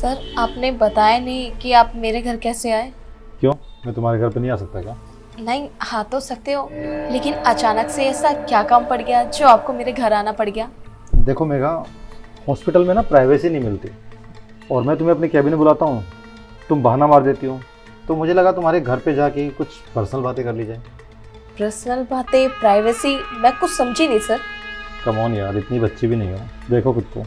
Sir आपने बताया नहीं कि आप मेरे घर कैसे आए। क्यों, मैं तुम्हारे घर पे नहीं आ सकता क्या? नहीं आ तो सकते हो, लेकिन अचानक से ऐसा क्या काम पड़ गया जो आपको मेरे घर आना पड़ गया। देखो मेघा, हॉस्पिटल में ना प्राइवेसी नहीं मिलती और मैं तुम्हें अपने कैबिन में बुलाता हूँ, तुम बहाना मार देती हो, तो मुझे लगा तुम्हारे घर पे जाके कुछ पर्सनल बातें कर ली जाए। पर्सनल बातें, प्राइवेसी, मैं कुछ समझी नहीं सर। कम ऑन यार, इतनी बच्ची भी नहीं हो। देखो खुद को,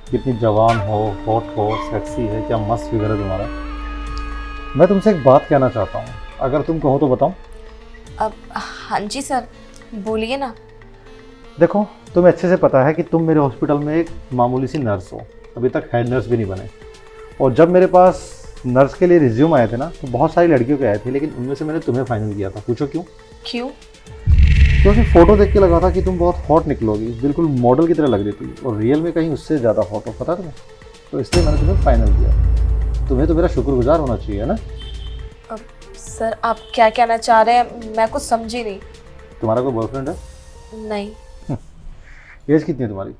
कितनी जवान हो, हॉट हो, सेक्सी है, क्या मस्त फिगर है तुम्हारा। मैं तुमसे एक बात कहना चाहता हूँ, अगर तुम कहो तो बताऊँ। अब हाँ जी सर, बोलिए ना। देखो, तुम्हें अच्छे से पता है कि तुम मेरे हॉस्पिटल में एक मामूली सी नर्स हो, अभी तक हेड नर्स भी नहीं बने। और जब मेरे पास नर्स के लिए रिज्यूम आए थे ना, तो बहुत सारी लड़कियों के आए थे, लेकिन उनमें से मैंने तुम्हें फाइनल किया था। पूछो क्यों? क्यों? क्योंकि फ़ोटो देख के लगा था कि तुम बहुत हॉट निकलोगी, बिल्कुल मॉडल की तरह लग रही थी, और रियल में कहीं उससे ज़्यादा हॉट हो, पता तुम्हें। तो इसलिए मैंने तुम्हें फाइनल किया। तुम्हें तो मेरा शुक्रगुजार होना चाहिए ना। अब सर आप क्या कहना चाह रहे हैं, मैं कुछ समझी नहीं। तुम्हारा कोई बॉयफ्रेंड है? नहीं। एज कितनी है तुम्हारी?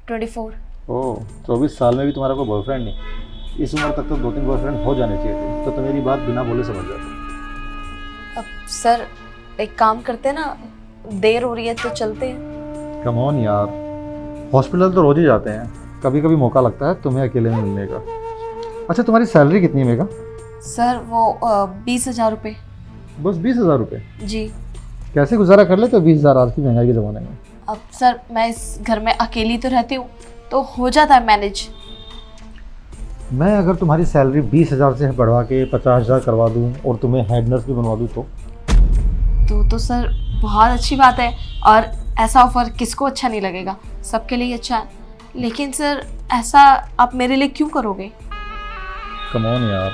24। ओह, 24 साल में भी तुम्हारा कोई बॉयफ्रेंड नहीं। इस उम्र तक तो 2-3 बॉयफ्रेंड हो जाने चाहिए थे, तो मेरी बात बिना बोले समझ जाते। अब सर एक काम करते हैं ना, देर हो रही है तो चलते हैं। कम ऑन यार, हॉस्पिटल तो रोज ही जाते हैं, कभी कभी मौका लगता है तुम्हें अकेले में मिलने का। अच्छा, तुम्हारी सैलरी कितनी है मेघा? सर वो 20,000 रुपये। बस 20,000 रुपये? जी। कैसे गुजारा कर ले तो 20,000 आज की महंगाई के ज़माने में? अब सर मैं इस घर में अकेली तो रहती हूँ, तो हो जाता है मैनेज। मैं अगर तुम्हारी सैलरी 20,000 से बढ़वा के 50,000 करवा दूँ और तुम्हें हेड नर्स भी बनवा दूँ तो सर बहुत अच्छी बात है, और ऐसा ऑफर किसको अच्छा नहीं लगेगा, सबके लिए अच्छा है। लेकिन सर ऐसा आप मेरे लिए क्यों करोगे? कम ऑन यार,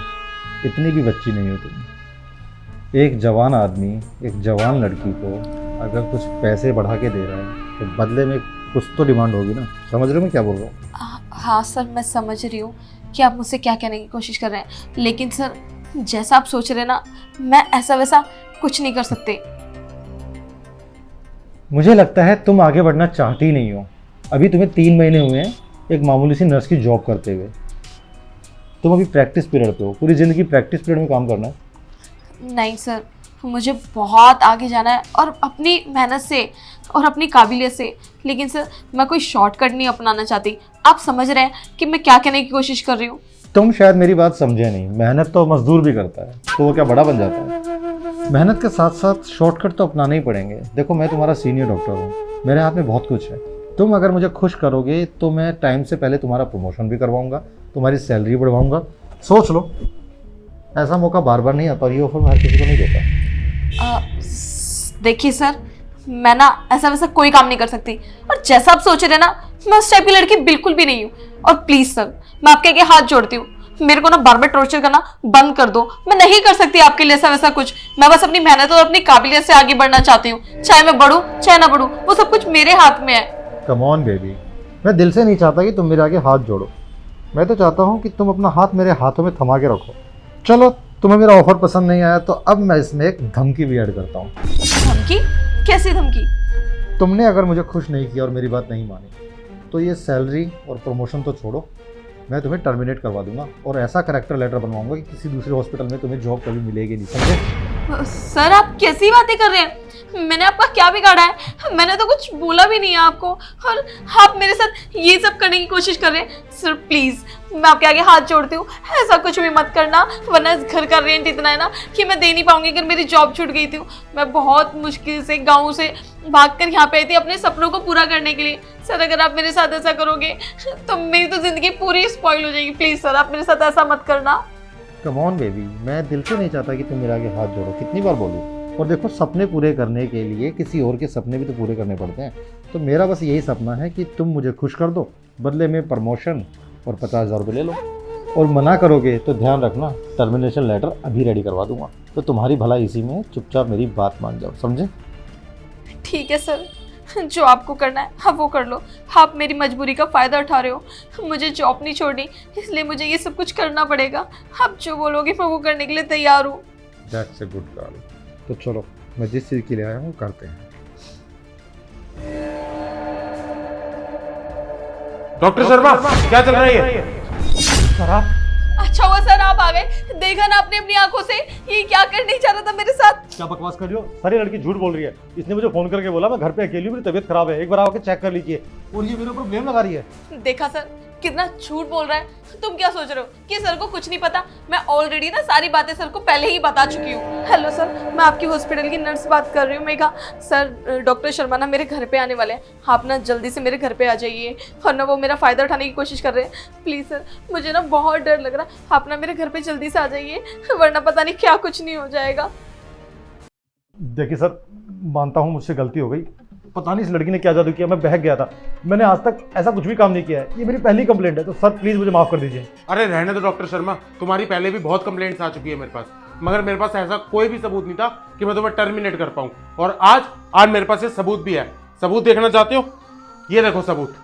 इतनी भी बच्ची नहीं हो तुम। एक जवान आदमी एक जवान लड़की को अगर कुछ पैसे बढ़ा के दे रहा है, तो बदले में कुछ तो डिमांड होगी ना। समझ रहे हो मैं क्या बोल रहा हूँ? हाँ सर, मैं समझ रही हूँ कि आप मुझसे क्या कहने की कोशिश कर रहे हैं, लेकिन सर जैसा आप सोच रहे हैं ना, मैं ऐसा वैसा कुछ नहीं कर सकते। मुझे लगता है तुम आगे बढ़ना चाहती ही नहीं हो। अभी तुम्हें 3 महीने हुए हैं एक मामूली सी नर्स की जॉब करते हुए। तुम अभी प्रैक्टिस पीरियड पे हो, पूरी ज़िंदगी प्रैक्टिस पीरियड में काम करना है। नहीं सर, मुझे बहुत आगे जाना है, और अपनी मेहनत से और अपनी काबिलियत से। लेकिन सर मैं कोई शॉर्टकट नहीं अपनाना चाहती। आप समझ रहे हैं कि मैं क्या कहने की कोशिश कर रही हूँ? तुम शायद मेरी बात समझे नहीं। मेहनत तो मजदूर भी करता है, तो वो क्या बड़ा बन जाता है? मेहनत के साथ साथ शॉर्टकट तो अपनाने ही पड़ेंगे। देखो, मैं तुम्हारा सीनियर डॉक्टर हूँ, मेरे हाथ में बहुत कुछ है। तुम अगर मुझे खुश करोगे तो मैं टाइम से पहले तुम्हारा प्रमोशन भी करवाऊंगा, तुम्हारी सैलरी बढ़वाऊंगा। सोच लो, ऐसा मौका बार बार नहीं आता, ये ऑफर मैं हर किसी को नहीं देता। देखिए सर, मैं ना ऐसा वैसा कोई काम नहीं कर सकती, और जैसा आप सोच रहे हैं ना, मैं उस टाइप की लड़की बिल्कुल भी नहीं हूँ। और प्लीज सर, मैं आपके आगे हाथ जोड़ती हूँ, मेरे को ना बार बार टॉर्चर करना बंद कर दो। मैं नहीं कर सकती आपके लिए ऐसा वैसा कुछ। मैं बस अपनी मेहनत और अपनी काबिलियत से आगे बढ़ना चाहती हूँ, चाहे मैं बढ़ूँ चाहे ना बढ़ूँ, वो सब कुछ मेरे हाथ में है। कम ऑन बेबी, मैं दिल से नहीं चाहता कि तुम मेरे आगे हाथ जोड़ो। मैं तो चाहता हूँ कि तुम अपना हाथ मेरे हाथों में थमा के रखो। चलो, तुम्हें मेरा ऑफर पसंद नहीं आया, तो अब मैं इसमें एक धमकी भी ऐड करता हूँ। धमकी? कैसी धमकी? तुमने अगर मुझे खुश नहीं किया और मेरी बात नहीं मानी, तो ये सैलरी और प्रमोशन तो छोड़ो, मैं तुम्हें टर्मिनेट करवा दूंगा, और ऐसा करेक्टर लेटर बनवाऊंगा कि किसी दूसरे हॉस्पिटल में तुम्हें जॉब कभी मिलेगी नहीं। समझे? सर आप कैसी बातें कर रहे हैं? मैंने आपका क्या बिगाड़ा है? मैंने तो कुछ बोला भी नहीं है आपको, और आप मेरे साथ ये सब करने की कोशिश कर रहे हैं। सर प्लीज, मैं आपके आगे हाथ जोड़ती हूँ, ऐसा कुछ भी मत करना, वरना इस घर का रेंट इतना है ना कि मैं दे नहीं पाऊंगी अगर मेरी जॉब छूट गई थी। मैं बहुत मुश्किल से गाँव से भागकर यहाँ पे आई थी अपने सपनों को पूरा करने के लिए। सर अगर आप मेरे साथ ऐसा करोगे तो मेरी तो जिंदगी पूरी स्पॉइल हो जाएगी। प्लीज सर, आप मेरे साथ ऐसा मत करना। कम ऑन बेबी, मैं दिल से नहीं चाहता कि तुम मेरे आगे हाथ जोड़ो। कितनी बार बोलूँ? और देखो, सपने पूरे करने के लिए किसी और के सपने भी तो पूरे करने पड़ते हैं। तो मेरा बस यही सपना है कि तुम मुझे खुश कर दो, बदले में प्रमोशन और 50,000 रुपये ले लो। और मना करोगे तो ध्यान रखना, टर्मिनेशन लेटर अभी रेडी करवा दूंगा। तो तुम्हारी भलाई इसी में, चुपचाप मेरी बात मान जाओ। समझे? ठीक है सर, जो आपको करना है आप वो कर लो। आप मेरी मजबूरी का फ़ायदा उठा रहे हो। मुझे जॉब नहीं छोड़नी, इसलिए मुझे ये सब कुछ करना पड़ेगा। आप जो बोलोगे मैं वो करने के लिए तैयार हूँ। That's a good girl. तो चलो, मैं जिस चीज़ के लिए आया हूँ करते हैं। डॉक्टर शर्मा, क्या चल रही है? सर, अच्छा हुआ सर आप आ गए। देखा ना आपने अपनी आंखों से ये क्या करने चाह रहा था मेरे साथ। क्या बकवास कर रही हो? सारी लड़की झूठ बोल रही है। इसने मुझे फोन करके बोला मैं घर पे अकेली हूँ, मेरी तबीयत खराब है, एक बार आके चेक कर लीजिए, और ये मेरे ऊपर ब्लेम लगा रही है। देखा सर कितना झूठ बोल रहा है। तुम क्या सोच रहे हो कि सर को कुछ नहीं पता? मैं ऑलरेडी ना सारी बातें सर को पहले ही बता चुकी हूँ। हेलो सर, मैं आपकी हॉस्पिटल की नर्स बात कर रही हूँ मेघा। सर डॉक्टर शर्मा ना मेरे घर पे आने वाले हैं, आप ना जल्दी से मेरे घर पे आ जाइए, वरना वो मेरा फ़ायदा उठाने की कोशिश कर रहे हैं। प्लीज़ सर, मुझे ना बहुत डर लग रहा है, आप ना मेरे घर पे जल्दी से आ जाइए, वरना पता नहीं क्या कुछ नहीं हो जाएगा। देखिए सर, मानता हूँ मुझसे गलती हो गई, पता नहीं इस लड़की ने क्या जादू किया, मैं बहक गया था। मैंने आज तक ऐसा कुछ भी काम नहीं किया है, ये मेरी पहली कंप्लेंट है, तो सर प्लीज़ मुझे माफ़ कर दीजिए। अरे रहने दो डॉक्टर शर्मा, तुम्हारी पहले भी बहुत कंप्लेंट्स आ चुकी है मेरे पास, मगर मेरे पास ऐसा कोई भी सबूत नहीं था कि मैं तुम्हें टर्मिनेट कर पाऊँ। और आज मेरे पास ये सबूत भी है। सबूत देखना चाहते हो? ये देखो सबूत।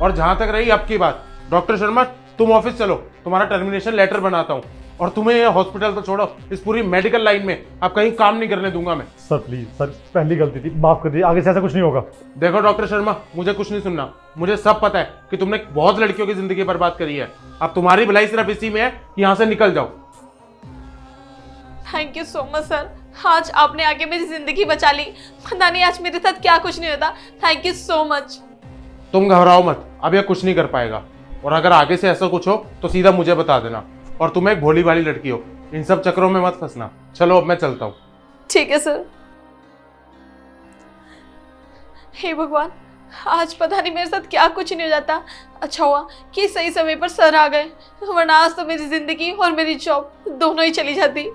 और जहां तक रही आपकी बात, डॉक्टर शर्मा तुम ऑफिस चलो, तुम्हारा टर्मिनेशन लेटर बनाता हूँ, और तुम्हें ये हॉस्पिटल तो छोड़ो, इस पूरी मेडिकल लाइन में अब कहीं काम नहीं करने दूंगा मैं। सर प्लीज़ सर, पहली गलती थी, माफ़ कर दीजिए, आगे से ऐसा कुछ नहीं होगा। देखो डॉक्टर शर्मा, मुझे कुछ नहीं सुनना, मुझे सब पता है कि तुमने बहुत लड़कियों की जिंदगी बर्बाद करी है। अब तुम्हारी भलाई सिर्फ इसी में है कि यहाँ से निकल जाओ। Thank you so much sir, आज आपने आके मेरी जिंदगी बचा ली। पता नहीं आज मेरे साथ क्या कुछ नहीं होता। Thank you so much. तुम घबराओ मत, अब यह कुछ नहीं कर पाएगा, और अगर आगे से ऐसा कुछ हो तो सीधा मुझे बता देना। और तुम एक भोली भाली लड़की हो, इन सब चक्करों में मत फंसना। चलो अब मैं चलता हूँ। ठीक है सर। हे भगवान, आज पता नहीं मेरे साथ क्या कुछ नहीं हो जाता। अच्छा हुआ कि सही समय पर सर आ गए, वरना आज तो मेरी जिंदगी और मेरी जॉब दोनों ही चली जाती।